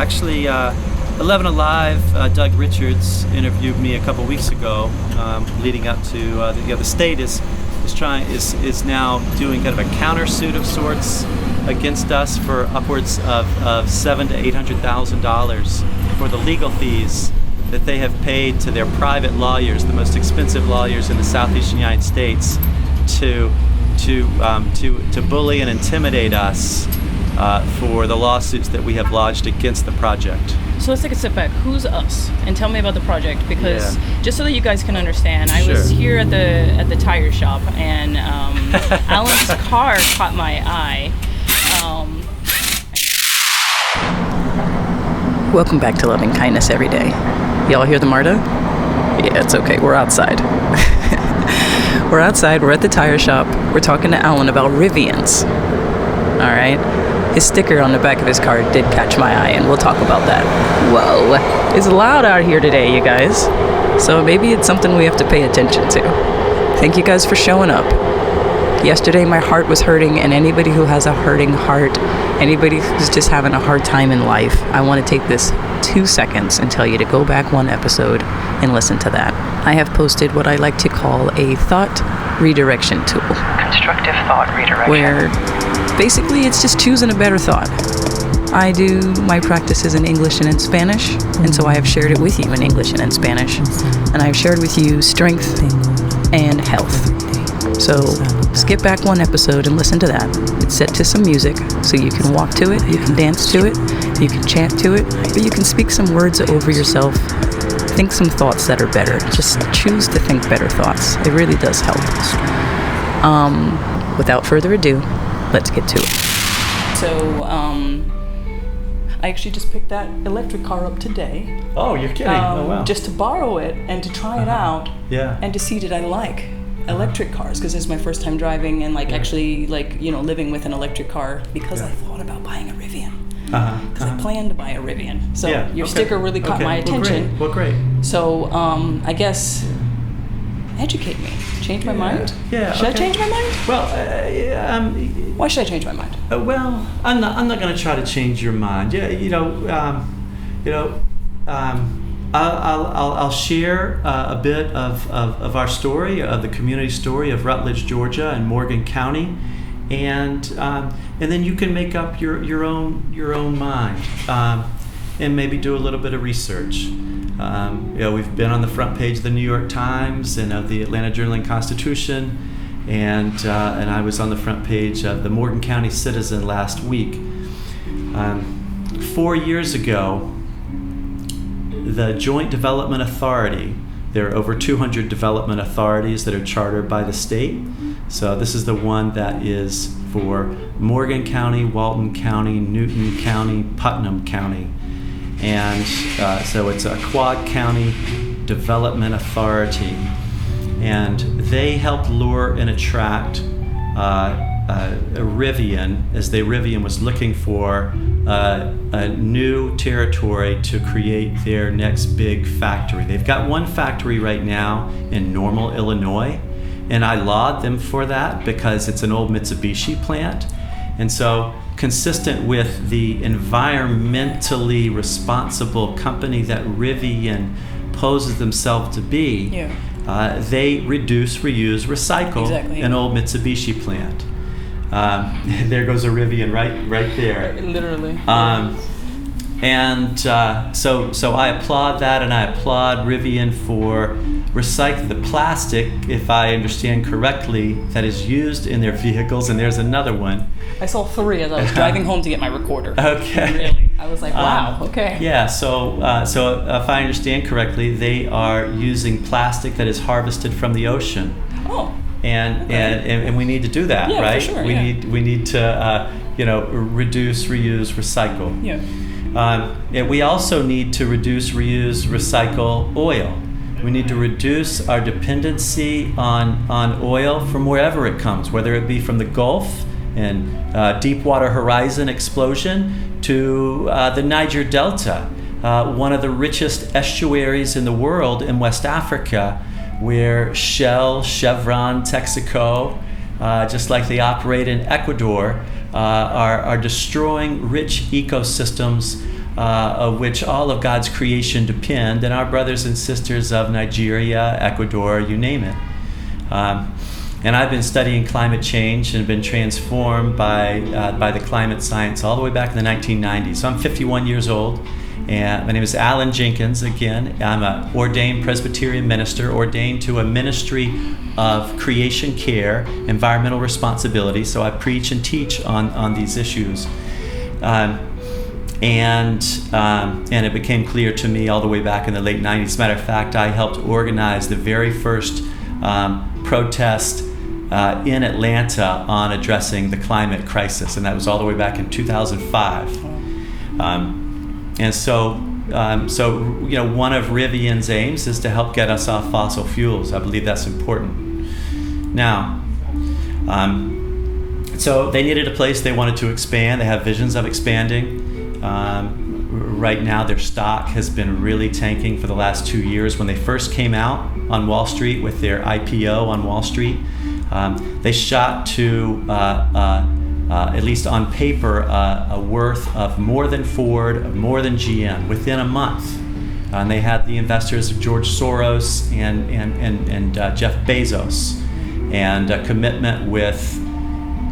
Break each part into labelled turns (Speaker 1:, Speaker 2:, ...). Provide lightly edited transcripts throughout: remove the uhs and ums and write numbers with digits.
Speaker 1: actually, 11 Alive, Doug Richards interviewed me a couple weeks ago, leading up to the state is now doing kind of a countersuit of sorts against us for upwards of $700,000 to $800,000 for the legal fees that they have paid to their private lawyers, the most expensive lawyers in the southeastern United States, to bully and intimidate us for the lawsuits that we have lodged against the project.
Speaker 2: So let's take a step back. Who's us? And tell me about the project, because just so that you guys can understand, I was here at the tire shop, and Alan's car caught my eye. Welcome back to Loving Kindness Every Day. Y'all hear the MARTA? Yeah, it's okay. We're outside. We're outside. We're at the tire shop. We're talking to Alan about Rivians. All right? His sticker on the back of his car did catch my eye, and we'll talk about that. Whoa. It's loud out here today, you guys. So maybe it's something we have to pay attention to. Thank you guys for showing up. Yesterday, my heart was hurting, and anybody who has a hurting heart, anybody who's just having a hard time in life, I want to take this 2 seconds and tell you to go back one episode and listen to that. I have posted what I like to call a thought redirection tool.
Speaker 3: Constructive Thought Redirection.
Speaker 2: Where basically it's just choosing a better thought. I do my practices in English and in Spanish, and so I have shared it with you in English and in Spanish. And I have shared with you strength and health. So skip back one episode and listen to that. It's set to some music, so you can walk to it, you can dance to it, you can chant to it, or you can speak some words over yourself. Think some thoughts that are better. Just choose to think better thoughts. It really does help. Without further ado, let's get to it. So, I actually just picked that electric car up today.
Speaker 1: Oh, you're kidding. Oh, wow.
Speaker 2: Just to borrow it and to try it out.
Speaker 1: Yeah.
Speaker 2: And to see did I like electric cars, because this is my first time driving and actually living with an electric car, because I thought about buying a Rivian. Because I planned to buy a Rivian. So your sticker really caught my attention.
Speaker 1: Well, great.
Speaker 2: So I guess educate me. Change my mind?
Speaker 1: Yeah.
Speaker 2: Should I change my mind?
Speaker 1: Well,
Speaker 2: why should I change my mind?
Speaker 1: Well, I'm not going to try to change your mind. I'll share a bit of our story, of the community story of Rutledge, Georgia, and Morgan County, and then you can make up your own mind, and maybe do a little bit of research. We've been on the front page of the New York Times and of the Atlanta Journal-Constitution, and I was on the front page of the Morgan County Citizen last week. 4 years ago, the Joint Development Authority, there are over 200 development authorities that are chartered by the state. So this is the one that is for Morgan County, Walton County, Newton County, Putnam County. And so it's a Quad County Development Authority. And they helped lure and attract Rivian, as Rivian was looking for a new territory to create their next big factory. They've got one factory right now in Normal, Illinois, and I laud them for that because it's an old Mitsubishi plant. And so, consistent with the environmentally responsible company that Rivian poses themselves to be, they reduce, reuse, recycle an old Mitsubishi plant. There goes a Rivian right there.
Speaker 2: Literally.
Speaker 1: So I applaud that, and I applaud Rivian for recycling the plastic, if I understand correctly, that is used in their vehicles. And there's another one.
Speaker 2: I saw 3 as I was driving home to get my recorder.
Speaker 1: Okay.
Speaker 2: Really. I was like, wow, okay.
Speaker 1: Yeah, so if I understand correctly, they are using plastic that is harvested from the ocean.
Speaker 2: Oh.
Speaker 1: And we need to do that, right?
Speaker 2: For sure,
Speaker 1: we need to reduce, reuse, recycle.
Speaker 2: Yeah.
Speaker 1: And we also need to reduce, reuse, recycle oil. We need to reduce our dependency on oil from wherever it comes, whether it be from the Gulf and Deepwater Horizon explosion to the Niger Delta, one of the richest estuaries in the world in West Africa, where Shell, Chevron, Texaco, just like they operate in Ecuador, are destroying rich ecosystems of which all of God's creation depend, and our brothers and sisters of Nigeria, Ecuador, you name it. And I've been studying climate change and been transformed by the climate science all the way back in the 1990s. So I'm 51 years old, and my name is Alan Jenkins. Again, I'm an ordained Presbyterian minister, ordained to a ministry of creation care, environmental responsibility. So I preach and teach on these issues. And it became clear to me all the way back in the late 90s. As a matter of fact, I helped organize the very first protest in Atlanta on addressing the climate crisis, and that was all the way back in 2005. And so one of Rivian's aims is to help get us off fossil fuels. I believe that's important. Now, so they needed a place they wanted to expand. They have visions of expanding. Right now, their stock has been really tanking for the last 2 years. When they first came out on Wall Street with their IPO on Wall Street, they shot to, at least on paper, a worth of more than Ford, more than GM within a month. And they had the investors of George Soros and Jeff Bezos, and a commitment with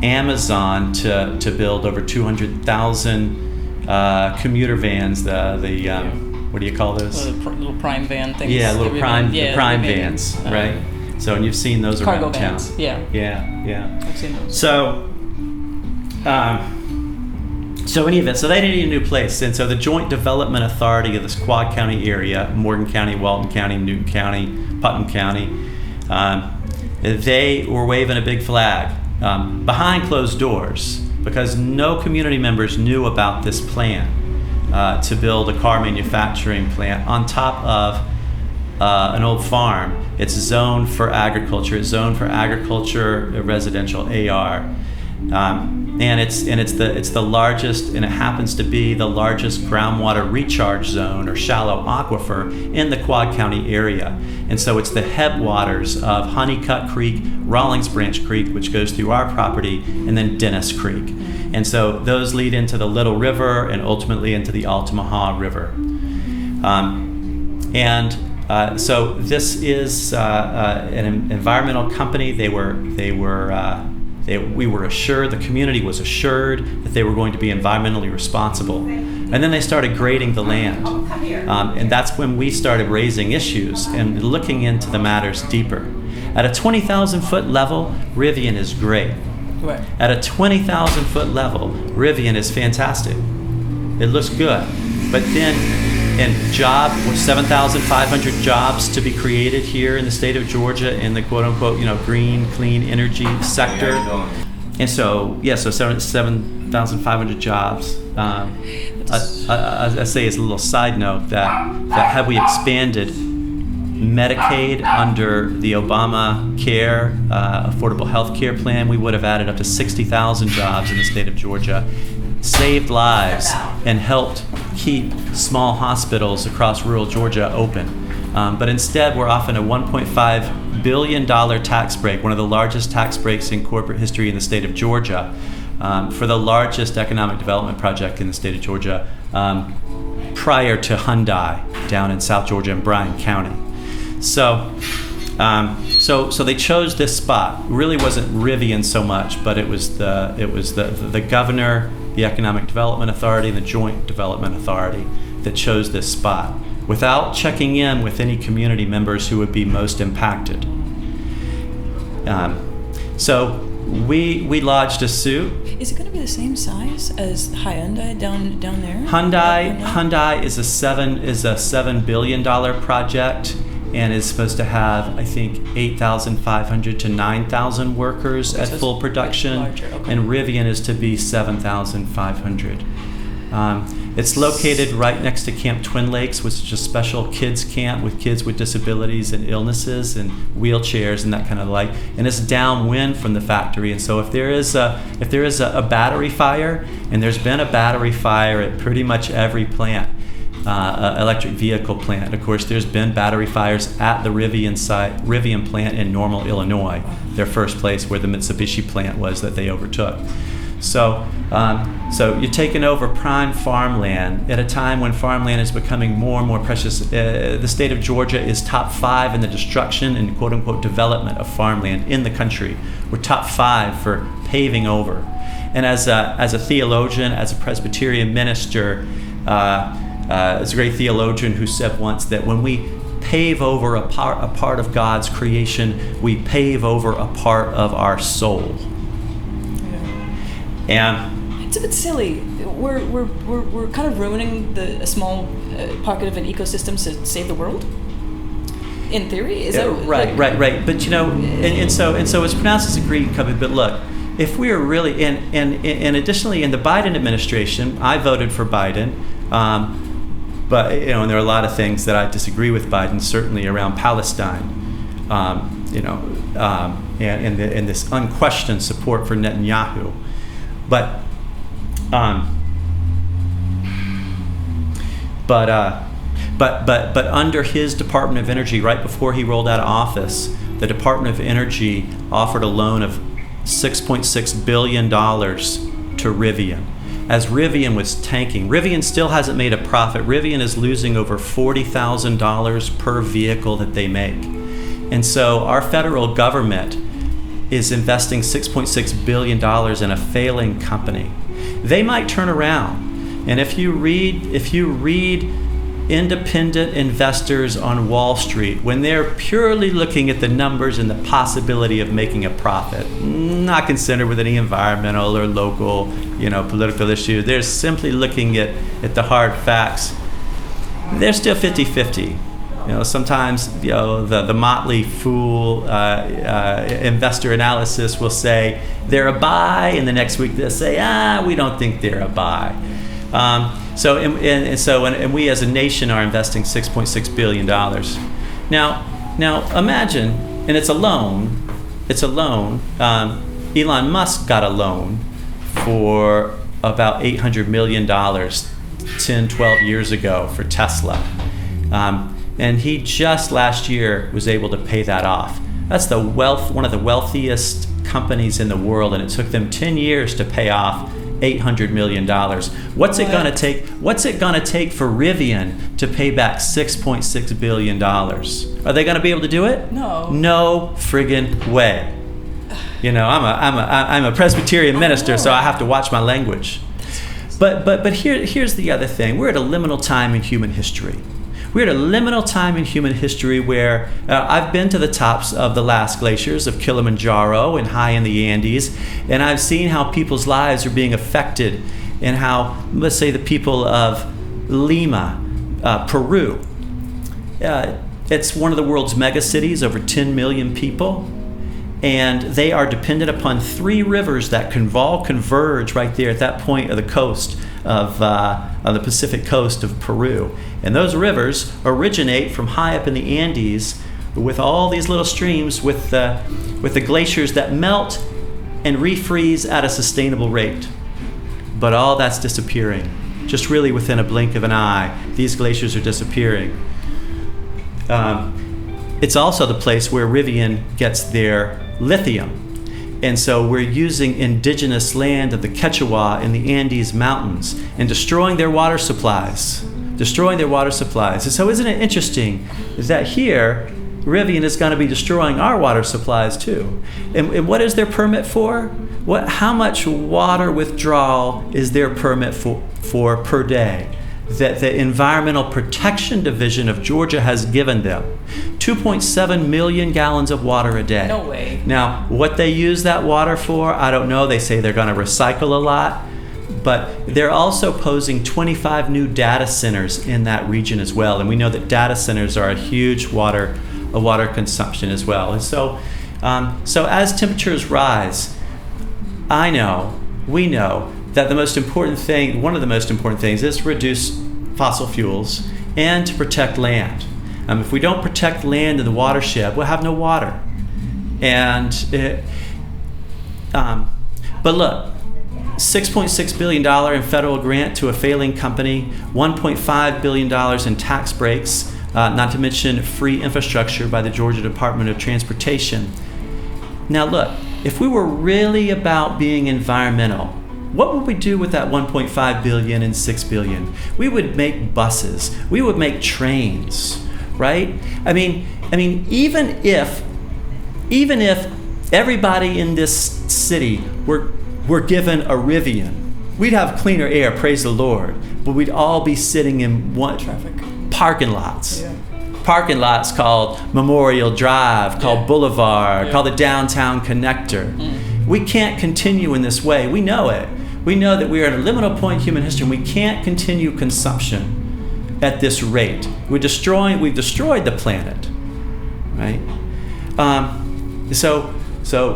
Speaker 1: Amazon to build over 200,000 commuter vans, what do you call those?
Speaker 2: Little prime van things.
Speaker 1: Yeah,
Speaker 2: the
Speaker 1: prime
Speaker 2: Rivian
Speaker 1: vans, right? So, and you've seen those
Speaker 2: cargo
Speaker 1: around
Speaker 2: vans.
Speaker 1: town.
Speaker 2: Yeah. I've seen those.
Speaker 1: So, so any event, so they needed a new place, and so the Joint Development Authority of this Quad County area, Morgan County, Walton County, Newton County, Putnam County, they were waving a big flag behind closed doors, because no community members knew about this plan to build a car manufacturing plant on top of an old farm. It's zoned for agriculture. It's zoned for agriculture, residential AR, and it's the largest, and it happens to be the largest groundwater recharge zone or shallow aquifer in the Quad County area. And so it's the headwaters of Honeycutt Creek, Rawlings Branch Creek, which goes through our property, and then Dennis Creek. And so those lead into the Little River and ultimately into the Altamaha River. So this is an environmental company. We were assured, the community was assured that they were going to be environmentally responsible. And then they started grading the land. And that's when we started raising issues and looking into the matters deeper. At a 20,000 foot level, Rivian is great.
Speaker 2: Right.
Speaker 1: At a 20,000 foot level, Rivian is fantastic. It looks good. But then, and with 7,500 jobs to be created here in the state of Georgia in the quote unquote, green, clean energy sector. And so, so 7,500 jobs. I say as a little side note that had we expanded Medicaid under the Obamacare affordable health care plan, we would have added up to 60,000 jobs in the state of Georgia, saved lives, and helped keep small hospitals across rural Georgia open. But instead, we're offered a $1.5 billion tax break, one of the largest tax breaks in corporate history in the state of Georgia, for the largest economic development project in the state of Georgia, prior to Hyundai down in South Georgia and Bryan County. So they chose this spot. It really wasn't Rivian so much, but it was the governor, the Economic Development Authority, and the Joint Development Authority that chose this spot without checking in with any community members who would be most impacted. So we lodged a suit.
Speaker 2: Is it going to be the same size as Hyundai down there?
Speaker 1: Hyundai is a $7 billion project, and is supposed to have, I think, 8,500 to 9,000 workers at full production.
Speaker 2: Larger, okay.
Speaker 1: And Rivian is to be 7,500. It's located right next to Camp Twin Lakes, which is a special kids camp with kids with disabilities and illnesses and wheelchairs and that kind of like. And it's downwind from the factory. And so if there is a battery fire, and there's been a battery fire at pretty much every plant, electric vehicle plant. Of course, there's been battery fires at the Rivian plant in Normal, Illinois, their first place where the Mitsubishi plant was that they overtook. So, so you're taking over prime farmland at a time when farmland is becoming more and more precious. The state of Georgia is top 5 in the destruction and quote-unquote development of farmland in the country. We're top 5 for paving over. And as a theologian, as a Presbyterian minister, there's a great theologian who said once that when we pave over a part of God's creation, we pave over a part of our soul. And
Speaker 4: it's a bit silly. We're kind of ruining a small pocket of an ecosystem to save the world. In theory, is that
Speaker 1: right? But and so it's pronounced as a green company. But look, if we are really and additionally in the Biden administration, I voted for Biden. But and there are a lot of things that I disagree with Biden, certainly around Palestine, and this unquestioned support for Netanyahu. But under his Department of Energy, right before he rolled out of office, the Department of Energy offered a loan of $6.6 billion to Rivian. As Rivian was tanking, Rivian still hasn't made a profit. Rivian is losing over $40,000 per vehicle that they make. And so our federal government is investing $6.6 billion in a failing company. They might turn around. And if you read independent investors on Wall Street, when they're purely looking at the numbers and the possibility of making a profit, not concerned with any environmental or local, political issue, they're simply looking at the hard facts. They're still 50-50. Sometimes the motley fool investor analysis will say they're a buy, and the next week they'll say we don't think they're a buy. So we as a nation are investing $6.6 billion. Now imagine, and it's a loan. Elon Musk got a loan for about $800 million 10, 12 years ago for Tesla. And he just last year was able to pay that off. That's one of the wealthiest companies in the world, and it took them 10 years to pay off $800 million. What's it gonna take for Rivian to pay back $6.6 billion? Are they gonna be able to do it?
Speaker 4: No.
Speaker 1: No friggin' way. I'm a Presbyterian minister, so I have to watch my language. But here's the other thing. We're at a liminal time in human history. We're at a liminal time in human history where I've been to the tops of the last glaciers of Kilimanjaro and high in the Andes, and I've seen how people's lives are being affected, and how, let's say, the people of Lima, Peru, it's one of the world's mega cities, over 10 million people, and they are dependent upon 3 rivers that all converge right there at that point of the coast of the Pacific coast of Peru. And those rivers originate from high up in the Andes with all these little streams with the glaciers that melt and refreeze at a sustainable rate. But all that's disappearing. Just really within a blink of an eye, these glaciers are disappearing. It's also the place where Rivian gets their lithium. And so we're using indigenous land of the Quechua in the Andes Mountains and destroying their water supplies. And so isn't it interesting that here, Rivian is going to be destroying our water supplies too. And what is their permit for? How much water withdrawal is their permit for per day? That the Environmental Protection Division of Georgia has given them 2.7 million gallons of water a day.
Speaker 4: No way.
Speaker 1: Now, what they use that water for, I don't know. They say they're going to recycle a lot, but they're also posing 25 new data centers in that region as well. And we know that data centers are a huge water consumption as well. And so as temperatures rise, we know that one of the most important things is to reduce fossil fuels and to protect land. If we don't protect land in the watershed, we'll have no water. But look, $6.6 billion in federal grant to a failing company, $1.5 billion in tax breaks, not to mention free infrastructure by the Georgia Department of Transportation. Now look, if we were really about being environmental, what would we do with that 1.5 billion and 6 billion? We would make buses. We would make trains, right? I mean, even if everybody in this city were given a Rivian, we'd have cleaner air, praise the Lord, but we'd all be sitting in one
Speaker 4: Traffic.
Speaker 1: parking lots.
Speaker 4: Yeah.
Speaker 1: Parking lots called Memorial Drive, called Boulevard, called the Downtown Connector. We can't continue in this way. We know it. We know that we are at a liminal point in human history, and we can't continue consumption at this rate. We've destroyed the planet, right? So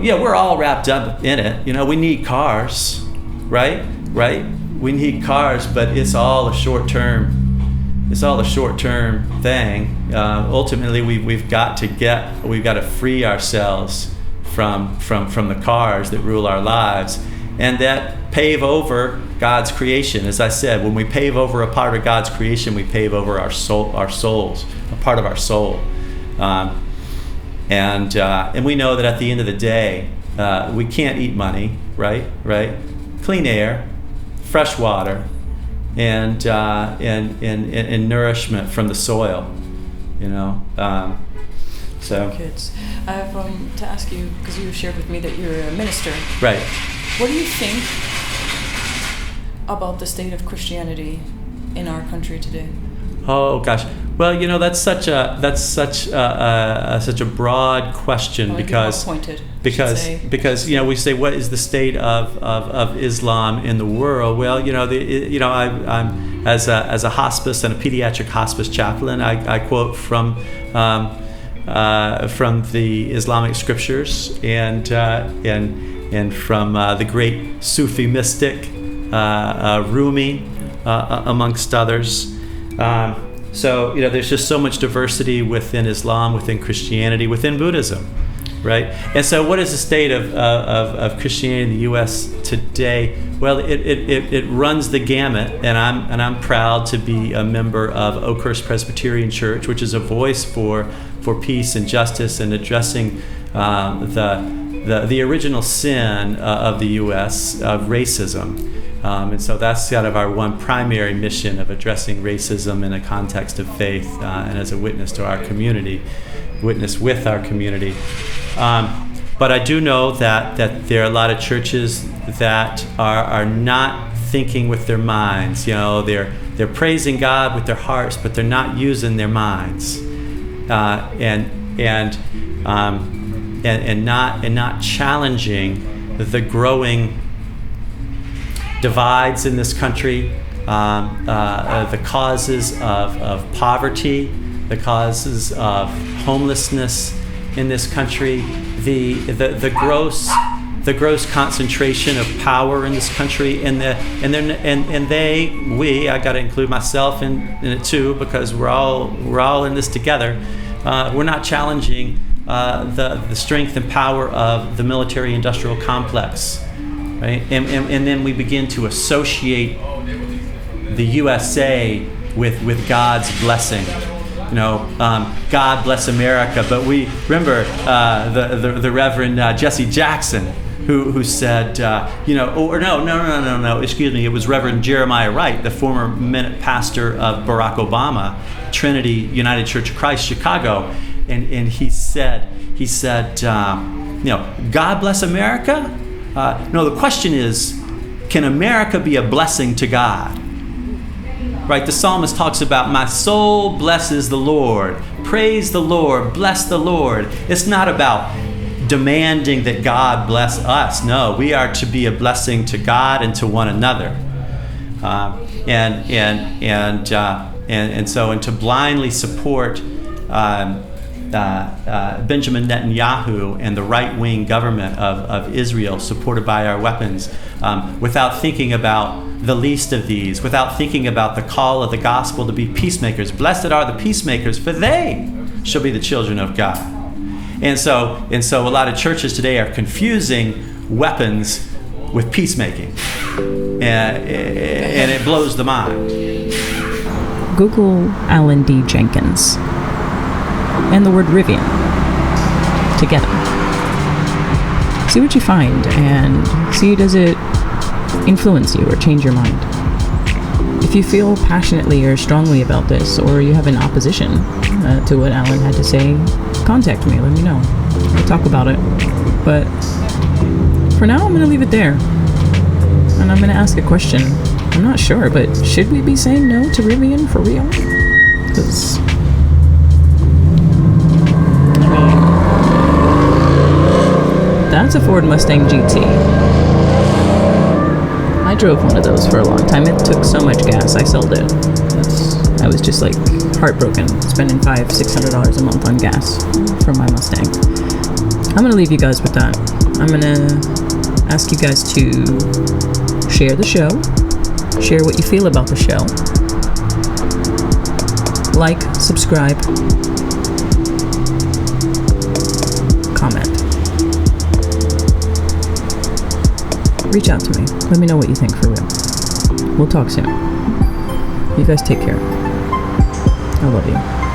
Speaker 1: yeah, we're all wrapped up in it. You know, we need cars, right? We need cars, but it's all a short-term thing. Ultimately, we've got to free ourselves from the cars that rule our lives, and that pave over God's creation. As I said, when we pave over a part of God's creation, we pave over our souls, a part of our soul. And we know that at the end of the day, we can't eat money, right? Clean air, fresh water, and nourishment from the soil, you know. So
Speaker 4: Kids. I have to ask you, because you shared with me that you're a minister.
Speaker 1: right.
Speaker 4: What do you think about the state of Christianity in our country today?
Speaker 1: Oh gosh. Well, you know, that's such a broad question, because you know, we say, what is the state of Islam in the world? Well, you know, I'm as a hospice and a pediatric hospice chaplain, I quote from the Islamic scriptures and from the great Sufi mystic Rumi, amongst others. So, you know, there's just so much diversity within Islam, within Christianity, within Buddhism, right? And so what is the state of Christianity in the U.S. today? Well, it runs the gamut, and I'm proud to be a member of Oakhurst Presbyterian Church, which is a voice for peace and justice and addressing the original sin of the U.S. of racism. And so that's kind of our one primary mission of addressing racism in a context of faith, and as a witness to our community, witness with our community. But I do know that there are a lot of churches that are not thinking with their minds. You know, they're praising God with their hearts, but they're not using their minds, and not challenging the growing divides in this country, the causes of poverty, the causes of homelessness in this country, the gross concentration of power in this country, I got to include myself in it too, because we're all in this together. We're not challenging the strength and power of the military-industrial complex. Right? And then we begin to associate the USA with God's blessing. You know, God bless America. But we remember the Reverend Jesse Jackson, who said, excuse me, it was Reverend Jeremiah Wright, the former pastor of Barack Obama, Trinity United Church of Christ, Chicago, and he said, God bless America. No, the question is, can America be a blessing to God? Right, the psalmist talks about, my soul blesses the Lord, praise the Lord, bless the Lord. It's not about demanding that God bless us. No, we are to be a blessing to God and to one another. And to blindly support Benjamin Netanyahu and the right-wing government of Israel, supported by our weapons, without thinking about the least of these, without thinking about the call of the gospel to be peacemakers. Blessed are the peacemakers, for they shall be the children of God. And so a lot of churches today are confusing weapons with peacemaking, and it blows the mind.
Speaker 2: Google Alan D. Jenkins and the word Rivian together. See what you find, and see, does it influence you or change your mind. If you feel passionately or strongly about this, or you have an opposition to what Alan had to say, contact me, let me know. We'll talk about it. But for now, I'm going to leave it there. And I'm going to ask a question. I'm not sure, but should we be saying no to Rivian for real? Because, I mean, that's a Ford Mustang GT. I drove one of those for a long time. It took so much gas, I sold it. I was just like heartbroken, spending $500-600 a month on gas for my Mustang. I'm gonna leave you guys with that. I'm gonna ask you guys to share the show, share what you feel about the show, like, subscribe, comment. Reach out to me. Let me know what you think for real. We'll talk soon. You guys take care. I love you.